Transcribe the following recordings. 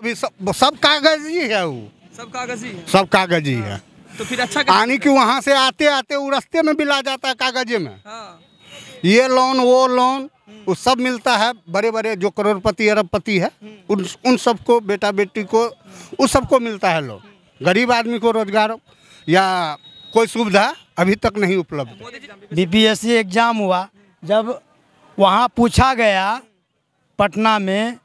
अभी सब कागजी है, वो सब कागजी है। तो फिर अच्छा आने की वहाँ से आते आते वो रास्ते में भी ला जाता है कागजे में। ये लोन वो लोन वो सब मिलता है। बड़े बड़े जो करोड़पति अरबपति है उन सबको बेटा बेटी को उस सबको मिलता है लोन। गरीब आदमी को रोजगार या कोई सुविधा अभी तक नहीं उपलब्ध। बीपीएससी एग्ज़ाम हुआ, जब वहाँ पूछा गया पटना में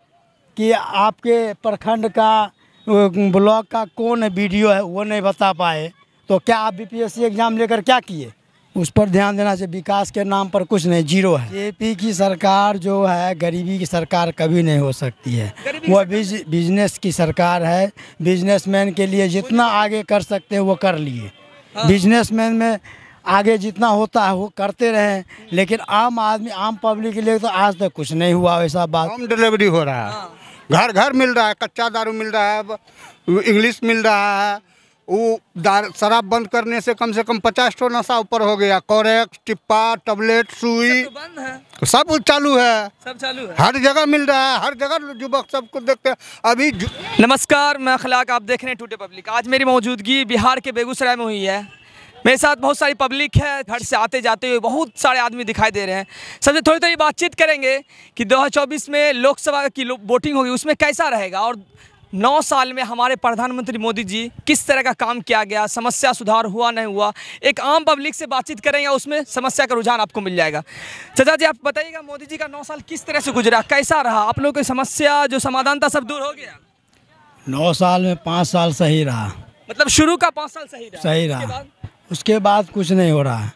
कि आपके प्रखंड का ब्लॉक का कौन वीडियो है, वो नहीं बता पाए, तो क्या आप बीपीएससी एग्ज़ाम लेकर क्या किए? उस पर ध्यान देना चाहिए। विकास के नाम पर कुछ नहीं, जीरो है। जेपी की सरकार जो है गरीबी की सरकार कभी नहीं हो सकती है। वो बिजनेस की सरकार है। बिजनेसमैन के लिए जितना आगे कर सकते हैं वो कर लिए। बिजनेसमैन में आगे जितना होता है वो करते रहें, लेकिन आम आदमी आम पब्लिक के लिए तो आज तक कुछ नहीं हुआ वैसा बात। होम डिलीवरी हो रहा है, घर घर मिल रहा है, कच्चा दारू मिल रहा है, इंग्लिश मिल रहा है। वो शराब बंद करने से कम 50 टो नशा ऊपर हो गया। कोरेक्स, टिप्पा, टैबलेट, सुई बंद है, सब चालू है, सब चालू है, हर जगह मिल रहा है, हर जगह युवक सबको देखते हैं अभी। नमस्कार, मैं अखलाक, आप देख रहे हैं टुडे पब्लिक। आज मेरी मौजूदगी बिहार के बेगूसराय में हुई है। मेरे साथ बहुत सारी पब्लिक है, घर से आते जाते हुए बहुत सारे आदमी दिखाई दे रहे हैं। सबसे थोड़ी थोड़ी बातचीत करेंगे कि 2024 में लोकसभा की वोटिंग होगी, उसमें कैसा रहेगा और 9 साल में हमारे प्रधानमंत्री मोदी जी किस तरह का काम किया गया, समस्या सुधार हुआ नहीं हुआ। एक आम पब्लिक से बातचीत करेंगे, उसमें समस्या का रुझान आपको मिल जाएगा। चाचा जी, आप बताइएगा मोदी जी का 9 साल किस तरह से गुजरा, कैसा रहा? आप लोगों की समस्या जो समाधान था सब दूर हो गया? 9 साल में 5 साल सही रहा, मतलब शुरू का 5 साल सही रहा, उसके बाद कुछ नहीं हो रहा है।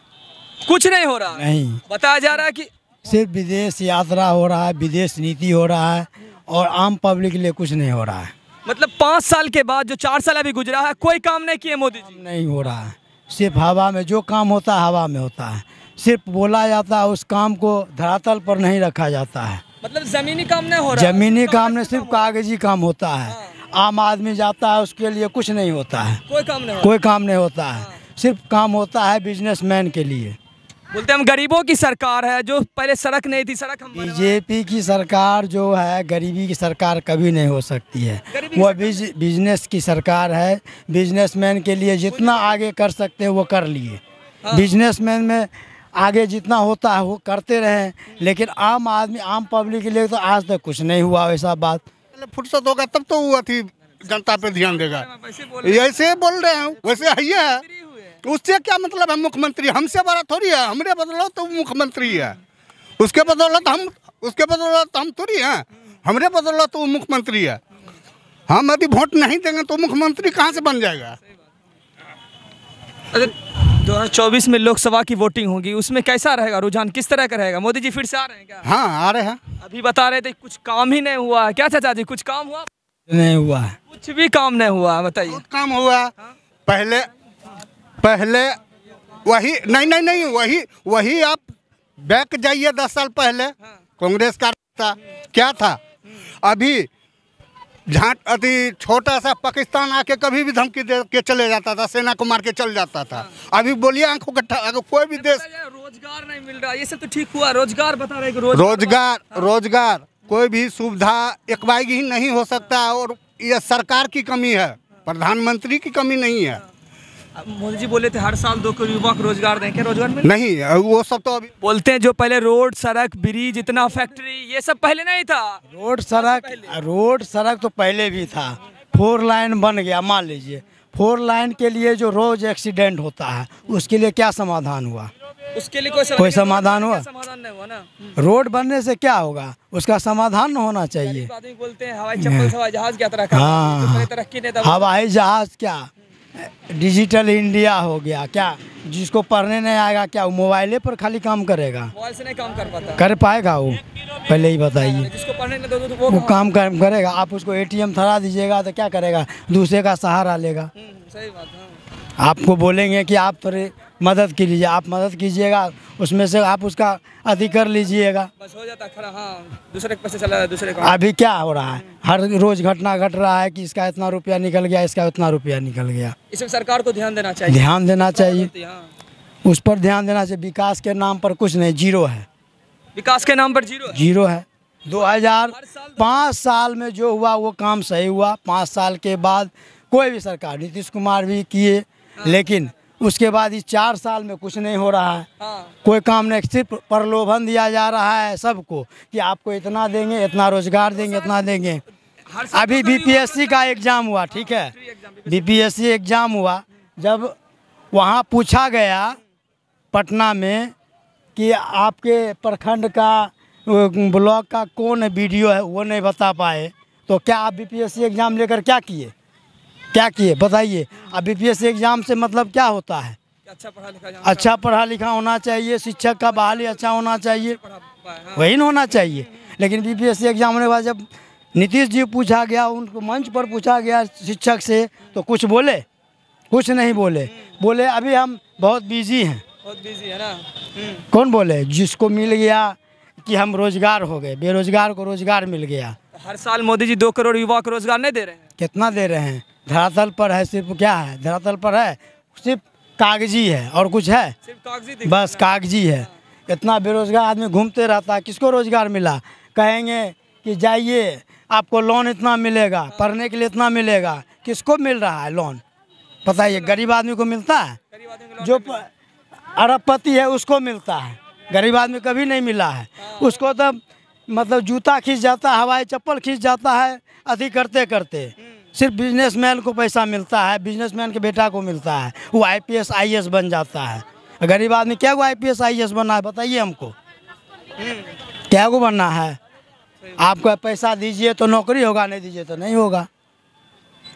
कुछ नहीं हो रहा नहीं, बताया जा रहा है कि सिर्फ विदेश यात्रा हो रहा है, विदेश नीति हो रहा है और आम पब्लिक के लिए कुछ नहीं हो रहा है। मतलब 5 साल के बाद जो 4 साल अभी गुजरा है, कोई काम नहीं किए मोदी जी? नहीं हो रहा है, सिर्फ हवा में। जो काम होता है हवा में होता है, सिर्फ बोला जाता है, उस काम को धरातल पर नहीं रखा जाता है। मतलब जमीनी काम नहीं हो रहा है? जमीनी काम नहीं, सिर्फ कागजी काम होता है। आम आदमी जाता है, उसके लिए कुछ नहीं होता है, कोई काम नहीं होता है। सिर्फ काम होता है बिजनेसमैन के लिए। बोलते हम गरीबों की सरकार है, जो पहले सड़क नहीं थी, सड़क हम बीजेपी की सरकार जो है गरीबी की सरकार कभी नहीं हो सकती है। वो बिजनेस की सरकार है। बिजनेसमैन के लिए जितना आगे कर सकते हैं वो कर लिए। बिजनेसमैन में आगे जितना होता है वो करते रहें, लेकिन आम आदमी आम पब्लिक के लिए तो आज तक कुछ नहीं हुआ वैसा बात। फुर्सत होगा तब तो वो अथी जनता पे ध्यान देगा। ऐसे बोल रहे हैं, वैसे है, उससे क्या मतलब है? मुख्यमंत्री हमसे बड़ा थोड़ी है, हमरे बदौलत तो मुख्यमंत्री है, उसके बदौलत हम थोड़ी हैं, हमरे बदौलत तो मुख्यमंत्री है। हम यदि वोट नहीं देंगे तो मुख्यमंत्री कहाँ से बन जाएगा? 2024 में लोकसभा की वोटिंग होगी, उसमें कैसा रहेगा रुझान, किस तरह का रहेगा? मोदी जी फिर से आ रहे हैं क्या? हाँ, आ रहे हैं। अभी बता रहे थे कुछ काम ही नहीं हुआ है, क्या चाचा जी? कुछ काम हुआ नहीं? हुआ है, कुछ भी काम नहीं हुआ, बताइए। बहुत काम हुआ। पहले वही नहीं वही आप बैक जाइए 10 साल पहले। कांग्रेस का था क्या था? अभी अति छोटा सा पाकिस्तान आके कभी भी धमकी दे के चले जाता था, सेना को मार के चल जाता था। अभी बोलिए आंखों का कोई भी देश रोजगार नहीं मिल रहा, ये सब तो ठीक हुआ। रोजगार बता रहे रोजगार कोई भी सुविधा एकबाग ही नहीं हो सकता। और ये सरकार की कमी है, प्रधानमंत्री की कमी नहीं है। मोदी जी बोले थे हर साल 2 करोड़ युवा को रोजगार दें, क्या रोजगार मिल नहीं? वो सब तो अभी बोलते हैं जो पहले रोड सड़क ब्रिज इतना फैक्ट्री ये सब पहले नहीं था। रोड सड़क तो पहले भी था। 4 लाइन बन गया, मान लीजिए 4 लाइन के लिए जो रोज एक्सीडेंट होता है उसके लिए क्या समाधान हुआ? उसके लिए कोई समाधान हुआ? समाधान नहीं हुआ ना। रोड बनने से क्या होगा, उसका समाधान होना चाहिए। बोलते हैं हवाई चप्पल हवाई जहाज क्या तरह का? हाँ, तरक्की नहीं था। हवाई जहाज क्या, डिजिटल इंडिया हो गया क्या? जिसको पढ़ने नहीं आएगा क्या वो मोबाइले पर खाली काम करेगा? मोबाइल से नहीं काम कर पाता, कर पाएगा वो? पहले ही बताइए। जिसको पढ़ने नहीं दो वो काम करेगा? आप उसको ATM थरा दीजिएगा तो क्या करेगा? दूसरे का सहारा लेगा। सही बात है। आपको बोलेंगे कि आप थोड़ी मदद कीजिए, आप मदद कीजिएगा, उसमें से आप उसका अधिकार लीजिएगा, बस हो जाता खड़ा। हाँ, दूसरे के पैसे चला दूसरे का। अभी क्या हो रहा है? हर रोज घटना घट रहा है कि इसका इतना रुपया निकल गया, इसका उतना रुपया निकल गया। इसमें सरकार को ध्यान देना चाहिए, उस पर ध्यान देना चाहिए। विकास के नाम पर कुछ नहीं, जीरो है। विकास के नाम पर जीरो है। 2005 साल में जो हुआ वो काम सही हुआ। 5 साल के बाद कोई भी सरकार, नीतीश कुमार भी किए, लेकिन उसके बाद इस 4 साल में कुछ नहीं हो रहा है। कोई काम नहीं, सिर्फ प्रलोभन दिया जा रहा है सबको कि आपको इतना देंगे, इतना रोजगार देंगे, इतना देंगे। अभी बीपीएससी का एग्ज़ाम हुआ, ठीक है, बीपीएससी एग्ज़ाम हुआ, जब वहाँ पूछा गया पटना में कि आपके प्रखंड का ब्लॉक का कौन वीडियो है, वो नहीं बता पाए, तो क्या आप बीपीएससी एग्ज़ाम लेकर क्या किए बताइए। अब बीपीएससी एग्ज़ाम से मतलब क्या होता है? अच्छा पढ़ा लिखा होना चाहिए, शिक्षक का बहाली अच्छा होना चाहिए, वही ना होना चाहिए। लेकिन बीपीएससी एग्ज़ाम होने के बाद जब नीतीश जी पूछा गया, उनको मंच पर पूछा गया शिक्षक से, तो कुछ बोले? कुछ नहीं बोले अभी हम बहुत बिजी हैं। बहुत बिजी है ना। कौन बोले? जिसको मिल गया कि हम रोजगार हो गए, बेरोजगार को रोजगार मिल गया। हर साल मोदी जी 2 करोड़ युवा को रोजगार नहीं दे रहे हैं? कितना दे रहे हैं? धरातल पर है, सिर्फ क्या है धरातल पर है, सिर्फ कागजी है और कुछ है? सिर्फ कागजी, बस कागजी है। इतना बेरोजगार आदमी घूमते रहता है, किसको रोजगार मिला? कहेंगे कि जाइए आपको लोन इतना मिलेगा, पढ़ने के लिए इतना मिलेगा, किसको मिल रहा है लोन? बताइए, गरीब आदमी को मिलता है? जो अरबपति है उसको मिलता है, गरीब आदमी कभी नहीं मिला है। उसको तो मतलब जूता खींच जाता है, हवाई चप्पल खींच जाता है, अति करते करते। सिर्फ बिजनेसमैन को पैसा मिलता है, बिजनेसमैन के बेटा को मिलता है, वो आईपीएस आईएएस बन जाता है। गरीब आदमी क्या वो आईपीएस आईएएस बनना है? बताइए हमको, क्या को बनना है? आपको पैसा दीजिए तो नौकरी होगा, नहीं दीजिए तो नहीं होगा।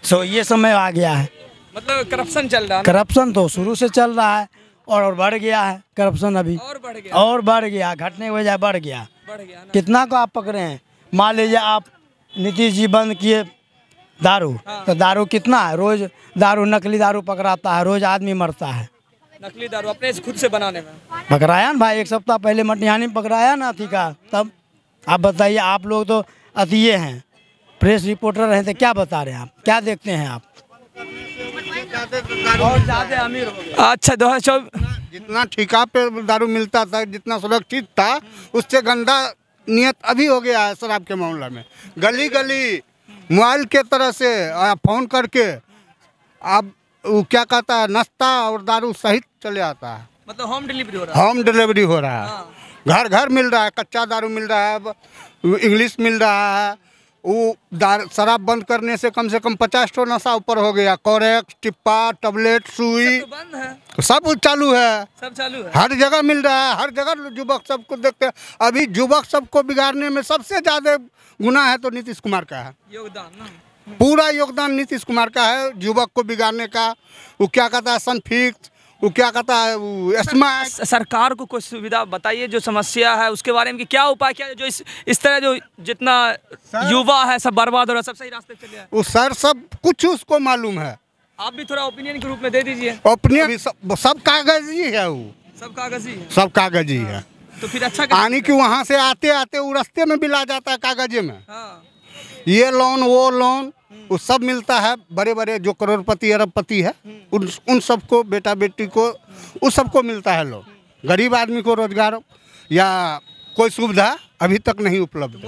सो ये समय आ गया है। मतलब करप्शन चल रहा है। करप्शन तो शुरू से चल रहा है और बढ़ गया है करप्शन अभी, और बढ़ गया, घटने के बजाय बढ़ गया ना। कितना को आप पकड़े हैं? मान लीजिए आप नीतीश जी बंद किए दारू, तो दारू कितना है? रोज दारू, नकली दारू पकड़ाता है, रोज आदमी मरता है। नकली दारू अपने खुद से बनाने में पकड़ाया ना भाई, 1 सप्ताह पहले मटिहानी में पकड़ाया ना अथी का। तब आप बताइए, आप लोग तो अतिये हैं, प्रेस रिपोर्टर हैं, तो क्या बता रहे हैं आप, क्या देखते हैं आप? बहुत ज़्यादा अमीर हो गए। अच्छा, 2024 जितना ठेका पे दारू मिलता था, जितना सुरक्षित था, उससे गंदा नियत अभी हो गया है शराब के मामला में। गली गली मोबाइल के तरह से फ़ोन करके अब वो क्या कहता है, नाश्ता और दारू सहित चले आता है। मतलब होम डिलीवरी हो रहा है। होम डिलीवरी हो रहा है, घर घर मिल रहा है, कच्चा दारू मिल रहा है, इंग्लिश मिल रहा है। वो शराब बंद करने से कम 50 टो नशा ऊपर हो गया। कोरेक्स, टिप्पा, टैबलेट, सुई तो बंद है, सब चालू है, सब चालू है, हर जगह मिल रहा है, हर जगह युवक सबको देखते हैं। अभी युवक सबको बिगाड़ने में सबसे ज़्यादा गुना है तो नीतीश कुमार का है। योगदान ना, पूरा योगदान नीतीश कुमार का है युवक को बिगाड़ने का। वो क्या कहता है, सनफिक्स, वो क्या कहता है, वो स्मार्ट। सरकार को कुछ सुविधा बताइए, जो समस्या है उसके बारे में कि क्या उपाय किया जो इस तरह जो जितना युवा है सब बर्बाद हो रहा है, सब सही रास्ते चले आए। वो सर सब कुछ उसको मालूम है। आप भी थोड़ा ओपिनियन के रूप में दे दीजिए। ओपिनियन सब कागजी है, वो सब कागजी है, सब कागजी है। तो फिर अच्छा यानी कि वहाँ से आते आते वो रास्ते में भी ला जाता है कागजे में। हाँ। ये लोन वो लोन वो सब मिलता है। बड़े बड़े जो करोड़पति अरबपति है उन सबको, बेटा बेटी को, उस सबको मिलता है लोन। गरीब आदमी को रोजगार या कोई सुविधा अभी तक नहीं उपलब्ध।